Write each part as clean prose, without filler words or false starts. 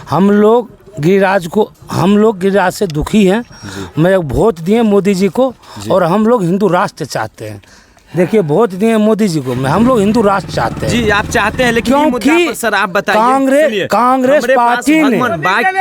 हम लोग गिरिराज से दुखी हैं। मैं वोट दिए मोदी जी को और हम लोग हिंदू राष्ट्र चाहते हैं। देखिए वोट दिए मोदी जी को, हम लोग हिंदू राष्ट्र चाहते हैं। जी आप चाहते हैं, लेकिन ये मुद्दा पर सर आप बताइए। कांग्रेस पार्टी ने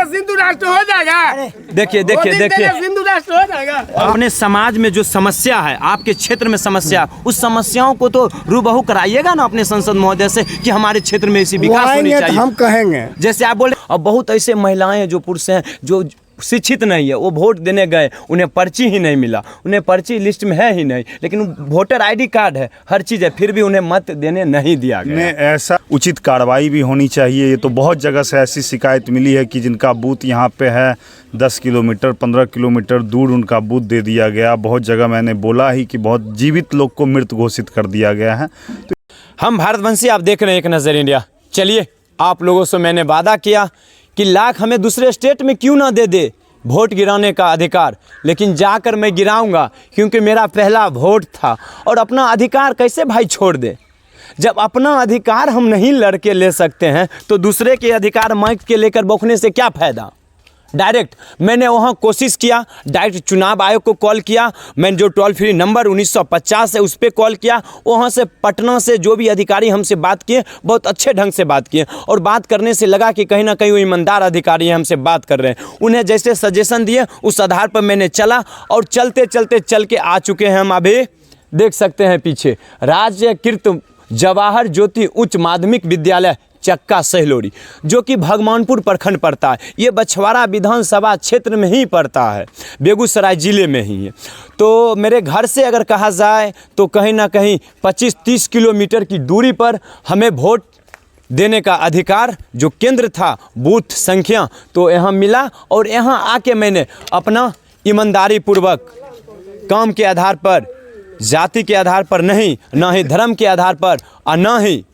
हिंदू राष्ट्र हो जाएगा। देखिए हिंदू राष्ट्र हो जाएगा। अपने समाज में जो समस्या है, आपके क्षेत्र में समस्या, उस समस्याओं को तो रूबहू कराइएगा ना अपने संसद महोदय से कि हमारे क्षेत्र में इसी विकास होनी चाहिए। हम कहेंगे जैसे आप बोले। और बहुत ऐसे महिलाएं जो पुरुष हैं जो शिक्षित नहीं है, वो वोट देने गए, उन्हें पर्ची ही नहीं मिला, उन्हें पर्ची लिस्ट में है ही नहीं, लेकिन वोटर आईडी कार्ड है, हर चीज़ है, फिर भी उन्हें मत देने नहीं दिया गया। ऐसा उचित कार्रवाई भी होनी चाहिए। ये तो बहुत जगह से ऐसी शिकायत मिली है कि जिनका बूथ यहाँ पे है 10 किलोमीटर 15 किलोमीटर दूर उनका बूथ दे दिया गया। बहुत जगह मैंने बोला ही कि बहुत जीवित लोग को मृत घोषित कर दिया गया है। तो हम भारतवंशी, आप देख रहे हैं एक नज़र इंडिया। चलिए, आप लोगों से मैंने वादा किया कि लाख हमें दूसरे स्टेट में क्यों ना दे दे वोट गिराने का अधिकार, लेकिन जाकर मैं गिराऊंगा, क्योंकि मेरा पहला वोट था। और अपना अधिकार कैसे भाई छोड़ दे? जब अपना अधिकार हम नहीं लड़के ले सकते हैं तो दूसरे के अधिकार मांग के लेकर बौखने से क्या फ़ायदा। डायरेक्ट मैंने वहाँ कोशिश किया, डायरेक्ट चुनाव आयोग को कॉल किया, मैंने जो टोल फ्री नंबर 1950 है उस पर कॉल किया। वहाँ से पटना से जो भी अधिकारी हमसे बात किए, बहुत अच्छे ढंग से बात किए, और बात करने से लगा कि कहीं ना कहीं वो ईमानदार अधिकारी हैं, हमसे बात कर रहे हैं। उन्हें जैसे सजेशन दिए उस आधार पर मैंने चला, और चलते चलते चल के आ चुके हैं हम। अभी देख सकते हैं पीछे राज्यकृत जवाहर ज्योति उच्च माध्यमिक विद्यालय चक्का सहलोरी, जो कि भगवानपुर प्रखंड पड़ता है। ये बछवाड़ा विधानसभा क्षेत्र में ही पड़ता है, बेगूसराय ज़िले में ही है। तो मेरे घर से अगर कहा जाए तो कहीं ना कहीं 25-30 किलोमीटर की दूरी पर हमें वोट देने का अधिकार जो केंद्र था, बूथ संख्या, तो यहाँ मिला। और यहाँ आके मैंने अपना ईमानदारी पूर्वक काम के आधार पर, जाति के आधार पर नहीं, ना ही धर्म के आधार पर, और ना ही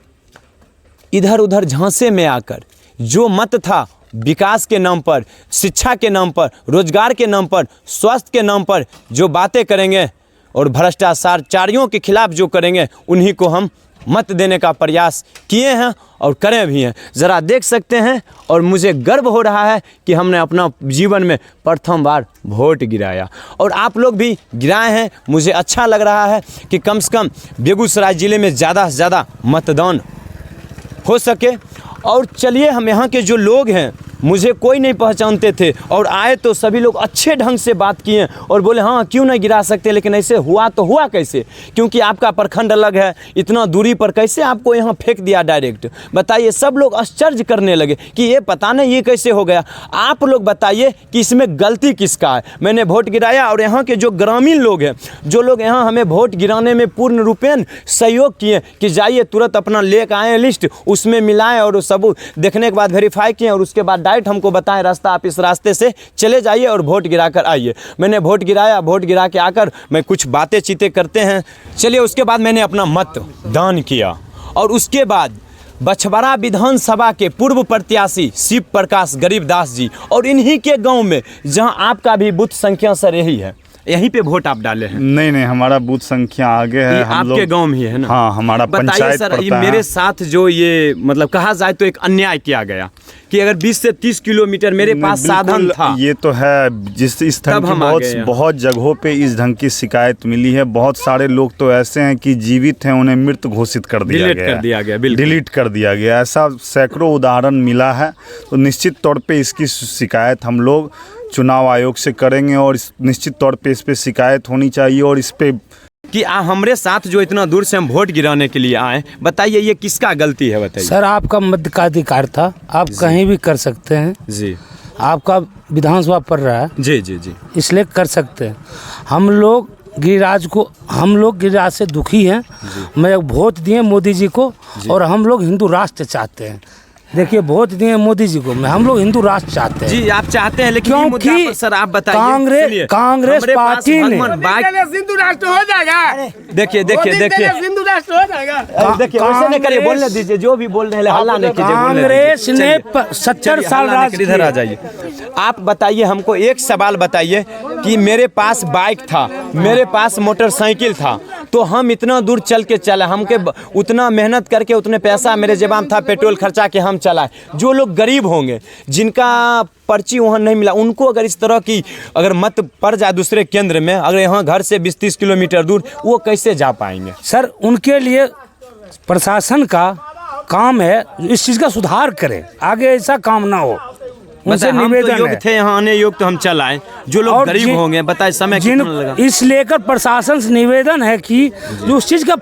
इधर उधर झांसे में आकर जो मत था विकास के नाम पर, शिक्षा के नाम पर, रोजगार के नाम पर, स्वास्थ्य के नाम पर जो बातें करेंगे और भ्रष्टाचारियों के खिलाफ जो करेंगे, उन्हीं को हम मत देने का प्रयास किए हैं और करें भी हैं। ज़रा देख सकते हैं, और मुझे गर्व हो रहा है कि हमने अपना जीवन में प्रथम बार वोट गिराया, और आप लोग भी गिराए हैं। मुझे अच्छा लग रहा है कि कम से कम बेगूसराय ज़िले में ज़्यादा से ज़्यादा मतदान हो सके। और चलिए, हम यहाँ के जो लोग हैं, मुझे कोई नहीं पहचानते थे, और आए तो सभी लोग अच्छे ढंग से बात किए और बोले हाँ क्यों नहीं गिरा सकते, लेकिन ऐसे हुआ तो हुआ कैसे, क्योंकि आपका प्रखंड अलग है, इतना दूरी पर कैसे आपको यहाँ फेंक दिया डायरेक्ट, बताइए। सब लोग आश्चर्य करने लगे कि ये पता नहीं ये कैसे हो गया। आप लोग बताइए कि इसमें गलती किसका है। मैंने वोट गिराया, और यहाँ के जो ग्रामीण लोग हैं, जो लोग यहाँ हमें वोट गिराने में पूर्ण रूपेण सहयोग किए कि जाइए तुरंत अपना लेकर आए लिस्ट, उसमें मिलाएं और सब देखने के बाद वेरीफाई किए, और उसके बाद डायरेक्ट हमको बताएं रास्ता, आप इस रास्ते से चले जाइए और वोट गिरा कर आइए। मैंने वोट गिराया, वोट गिरा के आकर मैं कुछ बातें चीतें करते हैं। चलिए, उसके बाद मैंने अपना मत दान किया, और उसके बाद बछवाड़ा विधानसभा के पूर्व प्रत्याशी शिव प्रकाश गरीबदास जी, और इन्हीं के गांव में जहां आपका भी बूथ संख्या सर यही है, यहीं पे वोट आप डाले हैं? नहीं, हमारा बूथ संख्या आगे है। हम आपके गांव में ही है ना? हाँ, हमारा पंचायत सर, पड़ता है। मेरे साथ जो ये मतलब कहा जाए तो एक अन्याय किया गया कि अगर 20 से 30 किलोमीटर मेरे पास साधन था। ये तो है, जिस इस ढंग की बहुत जगहों पे इस ढंग की शिकायत मिली है। बहुत सारे लोग तो ऐसे हैं कि जीवित हैं, उन्हें मृत घोषित कर दिया गया, डिलीट कर दिया गया। ऐसा सैकड़ों उदाहरण मिला है। तो निश्चित तौर पे इसकी शिकायत हम लोग चुनाव आयोग से करेंगे, और निश्चित तौर पे इस पे शिकायत होनी चाहिए। और इस पे कि हमारे साथ जो इतना दूर से हम वोट गिराने के लिए आए, बताइए ये किसका गलती है? बताइए सर, आपका मत का अधिकार था, आप कहीं भी कर सकते हैं जी। आपका विधानसभा पड़ रहा है जी, इसलिए कर सकते हैं। हम लोग गिरिराज से दुखी हैं। मैं वोट दिए मोदी जी को और हम लोग हिंदू राष्ट्र चाहते हैं। देखिए वोट दिए मोदी जी को, हम लोग हिंदू राष्ट्र चाहते हैं। जी आप चाहते हैं, लेकिन क्योंकि सर आप बताइए, कांग्रेस पार्टी ने हिंदू राष्ट्र हो जाएगा। देखिए हिंदू राष्ट्र हो जाएगा। देखिए वैसे नहीं करिए, बोलने दीजिए, जो भी बोल रहे हैं हल्ला नहीं कीजिए। कांग्रेस ने 70 साल राज, इधर आ जाइए। आप बताइए, हमको एक सवाल बताइए कि मेरे पास बाइक था, मेरे पास मोटरसाइकिल था, तो हम इतना दूर चल के चला, हमके उतना मेहनत करके उतने पैसा मेरे जेब में था, पेट्रोल खर्चा के हम चलाए। जो लोग गरीब होंगे, जिनका पर्ची वहाँ नहीं मिला, उनको अगर इस तरह की अगर मत पड़ जाए दूसरे केंद्र में, अगर यहाँ घर से 20-30 किलोमीटर दूर, वो कैसे जा पाएंगे? सर उनके लिए प्रशासन का काम है इस चीज़ का सुधार करे, आगे ऐसा काम ना हो। उनसे हम तो निवेदन योग्य है। थे, यहाँ आने योग्य तो हम चल आए। जो लोग गरीब होंगे, बताए समय कितना लगा? इस लेकर प्रशासन से निवेदन है कि जो उस चीज़ का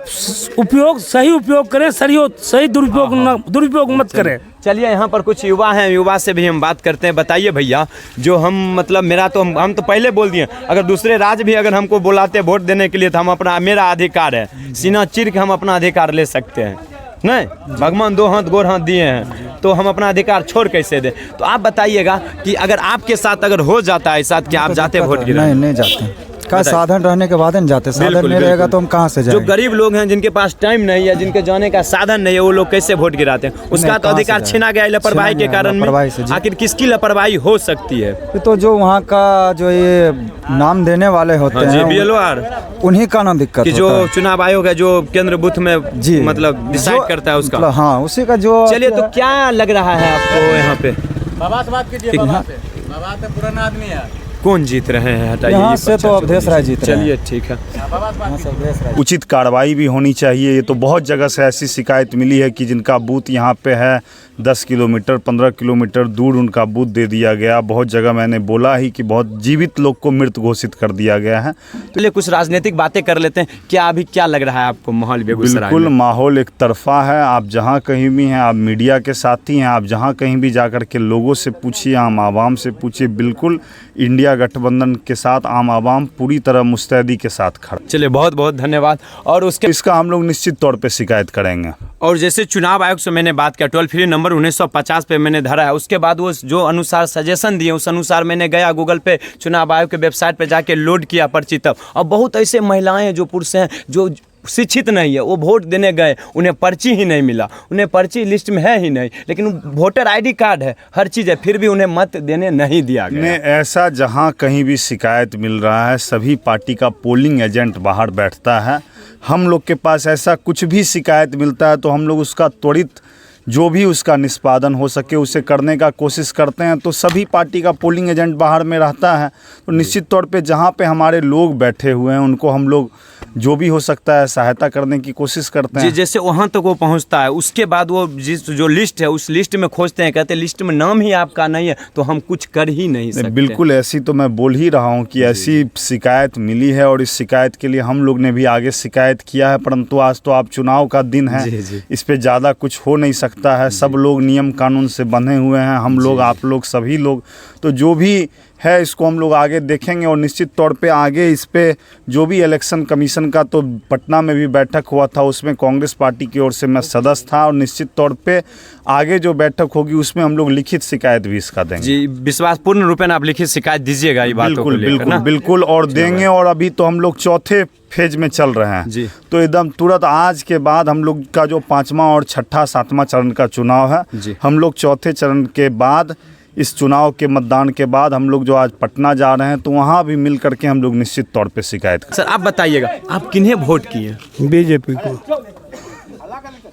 उपयोग सही उपयोग करें, सही दुरुपयोग मत करें। चलिए यहाँ पर कुछ युवा हैं, युवा से भी हम बात करते हैं। बताइए भैया, जो हम मतलब मेरा तो हम तो पहले बोल दिए, अगर दूसरे राज्य भी अगर हमको बुलाते वोट देने के लिए तो हम अपना, मेरा अधिकार है, सीना चीर के हम अपना अधिकार ले सकते हैं। नहीं, भगवान 2 हाथ गोर हाथ दिए हैं, तो हम अपना अधिकार छोड़ कैसे दें? तो आप बताइएगा कि अगर आपके साथ अगर हो जाता है साथ, क्या आप जाते वोट गिराने? नहीं जाते। का साधन रहने के बाद नहीं जाते, साधन नहीं रहेगा तो हम कहाँ से जाएंगे? जो गरीब लोग हैं, जिनके पास टाइम नहीं है, जिनके जाने का साधन नहीं है, वो लोग कैसे वोट गिराते हैं? उसका तो अधिकार छीना गया लापरवाही के कारण में। आखिर किसकी लापरवाही हो सकती है? तो जो वहाँ का जो ये नाम देने वाले होते हैं, BLOR, उन्हीं का ना दिक्कत कि जो चुनाव आयोग है, जो केंद्र बूथ में जी मतलब डिसाइड करता है उसका। हाँ, उसी का जो। चलिए, तो क्या लग रहा है आपको यहाँ पे? बाबा से बात कीजिए। बाबा तो पुराना आदमी है। कौन जीत रहे हैं? हटाइए, यहाँ से तो अवधेश राय जीत रहे हैं। चलिए ठीक है। उचित कार्रवाई भी होनी चाहिए। ये तो बहुत जगह से ऐसी शिकायत मिली है कि जिनका बूथ यहाँ पे है 10 किलोमीटर 15 किलोमीटर दूर उनका बूथ दे दिया गया। बहुत जगह मैंने बोला ही कि बहुत जीवित लोग को मृत घोषित कर दिया गया है। चलिए कुछ राजनीतिक बातें कर लेते हैं। क्या अभी क्या लग रहा है आपको माहौल बेगूसराय में? बिल्कुल माहौल एक तरफा है। आप जहाँ कहीं भी हैं, आप मीडिया के साथी हैं, आप जहाँ कहीं भी जाकर के लोगों से पूछिए, आम आवाम से पूछिए, बिल्कुल इंडिया गठबंधन के साथ आम आवाम पूरी तरह मुस्तैदी के साथ खड़ा। चलिए बहुत बहुत धन्यवाद। और उसके इसका हम लोग निश्चित तौर पे शिकायत करेंगे। और जैसे चुनाव आयोग से मैंने बात किया, टोल फ्री नंबर 1950 पे मैंने धरा है। उसके बाद वो जो अनुसार सजेशन दिए, उस अनुसार मैंने गया गूगल पे, चुनाव आयोग के वेबसाइट पे जाके लोड किया पर्ची तब। और बहुत ऐसे महिलाएं हैं, जो पुरुष हैं, जो शिक्षित नहीं है, वो वोट देने गए, उन्हें पर्ची ही नहीं मिला, उन्हें पर्ची लिस्ट में है ही नहीं, लेकिन वोटर ID कार्ड है, हर चीज़ है, फिर भी उन्हें मत देने नहीं दिया गया। ऐसा जहां कहीं भी शिकायत मिल रहा है, सभी पार्टी का पोलिंग एजेंट बाहर बैठता है। हम लोग के पास ऐसा कुछ भी शिकायत मिलता है तो हम लोग उसका त्वरित जो भी उसका निष्पादन हो सके उसे करने का कोशिश करते हैं। तो सभी पार्टी का पोलिंग एजेंट बाहर में रहता है, तो निश्चित तौर पे जहाँ पे हमारे लोग बैठे हुए हैं उनको हम लोग जो भी हो सकता है सहायता करने की कोशिश करते हैं। जी, जैसे वहाँ तक वो पहुँचता है, उसके बाद वो जो लिस्ट है उस लिस्ट में खोजते हैं, कहते हैं लिस्ट में नाम ही आपका नहीं है, तो हम कुछ कर ही नहीं सकते। बिल्कुल ऐसी तो मैं बोल ही रहा हूँ कि ऐसी शिकायत मिली है और इस शिकायत के लिए हम लोग ने भी आगे शिकायत किया है। परंतु आज तो आप चुनाव का दिन है, इस पे ज़्यादा कुछ हो नहीं सकता है। सब लोग नियम कानून से बंधे हुए हैं, हम लोग, आप लोग, सभी लोग। तो जो भी है इसको हम लोग आगे देखेंगे और निश्चित तौर पे आगे इस पे जो भी इलेक्शन कमीशन का तो पटना में भी बैठक हुआ था, उसमें कांग्रेस पार्टी की ओर से मैं सदस्य था और निश्चित तौर पे आगे जो बैठक होगी उसमें हम लोग लिखित शिकायत भी इसका देंगे। जी, विश्वास पूर्ण रूपेण आप लिखित शिकायत दीजिएगा ये बातों को लेकर। बिल्कुल बिल्कुल और देंगे। और अभी तो हम लोग चौथे फेज में चल रहे हैं जी। तो एकदम तुरंत आज के बाद हम लोग का जो 5वां और 6ठा 7वां चरण का चुनाव है, हम लोग चौथे चरण के बाद, इस चुनाव के मतदान के बाद हम लोग जो आज पटना जा रहे हैं तो वहाँ भी मिल करके हम लोग निश्चित तौर पे शिकायत करें। सर आप बताइएगा, आप किन्हें वोट किए? बीजेपी को।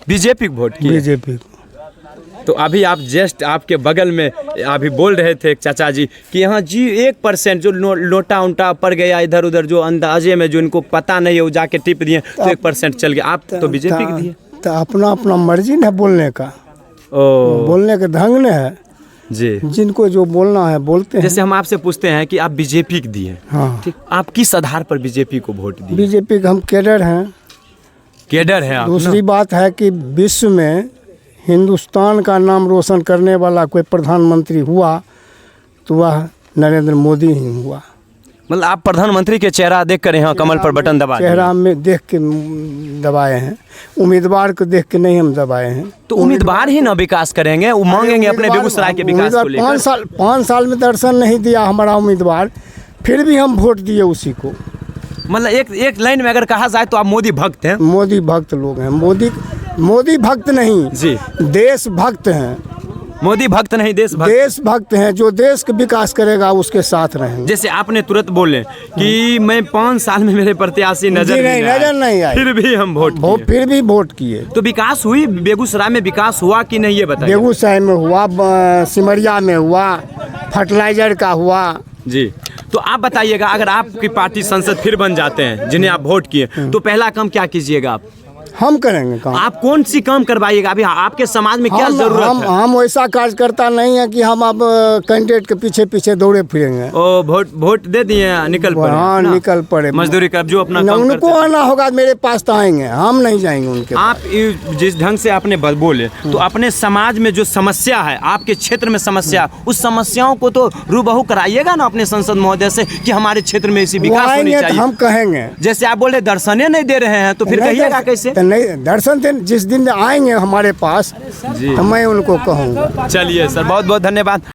बीजेपी को वोट किए? बीजेपी को। तो अभी आप जस्ट आपके बगल में अभी बोल रहे थे एक चाचा जी कि यहाँ जी 1% जो लोटा उल्टा पड़ गया इधर उधर, जो अंदाजे में जो इनको पता नहीं है वो जाके टिप दिए तो 1% चल गया। आप तो बीजेपी के दिए। तो अपना अपना मर्जी न बोलने का, बोलने का ढंग न है जी, जिनको जो बोलना है बोलते हैं। जैसे हम आपसे पूछते हैं कि आप बीजेपी के दिए, हाँ, ठीक, आप किस आधार पर बीजेपी को वोट दिए? बीजेपी का हम कैडर हैं। कैडर है आप? दूसरी बात है कि विश्व में हिंदुस्तान का नाम रोशन करने वाला कोई प्रधानमंत्री हुआ तो वह नरेंद्र मोदी ही हुआ। मतलब आप प्रधानमंत्री के चेहरा देख कर यहाँ कमल पर बटन दबा? चेहरा में देख के दबाए हैं, उम्मीदवार को देख के नहीं हम दबाए हैं। तो उम्मीदवार ही ना विकास करेंगे, वो मांगेंगे अपने बेगूसराय के विकास को लेकर। 5 साल में दर्शन नहीं दिया हमारा उम्मीदवार, फिर भी हम वोट दिए उसी को। मतलब एक लाइन में अगर कहा जाए तो आप मोदी भक्त हैं? मोदी भक्त लोग हैं। मोदी भक्त नहीं जी, देश भक्त हैं। मोदी भक्त नहीं देशभक्त। देशभक्त हैं, जो देश का विकास करेगा उसके साथ रहेंगे। जैसे आपने तुरंत बोले कि मैं 5 साल में मेरे प्रत्याशी नजर नहीं आई, फिर भी हम वोट किए। फिर भी वोट किए। तो विकास हुई बेगूसराय में, विकास हुआ कि नहीं ये बताइए। बेगूसराय में हुआ, सिमरिया में हुआ, फर्टिलाइजर का हुआ। जी, तो आप बताइएगा, अगर आपकी पार्टी संसद फिर बन जाते हैं जिन्हें आप वोट किए, तो पहला काम क्या कीजिएगा आप? हम करेंगे काम। आप कौन सी काम करवाइएगा? अभी आपके समाज में क्या जरूरत है? हम वैसा कार्यकर्ता नहीं है कि हम अब कैंडिडेट के पीछे पीछे दौड़े फिरेंगे। वोट दे दिए, निकल पड़े। हाँ, निकल पड़े। मजदूरी कर जो अपना काम उनको आना होगा, मेरे पास तो आएंगे, हम नहीं जाएंगे उनके। आप जिस ढंग से आपने बोले, तो अपने समाज में जो समस्या है, आपके क्षेत्र में समस्या, उस समस्याओं को तो रूबहू कराइएगा ना अपने सांसद महोदय से कि हमारे क्षेत्र में इसी विकास होनी चाहिए। हम कहेंगे। जैसे आप बोले दर्शने नहीं दे रहे हैं, तो फिर कहिएगा कैसे? नहीं, दर्शन जिस दिन आएंगे हमारे पास तो मैं उनको कहूँगा। चलिए सर, बहुत बहुत धन्यवाद।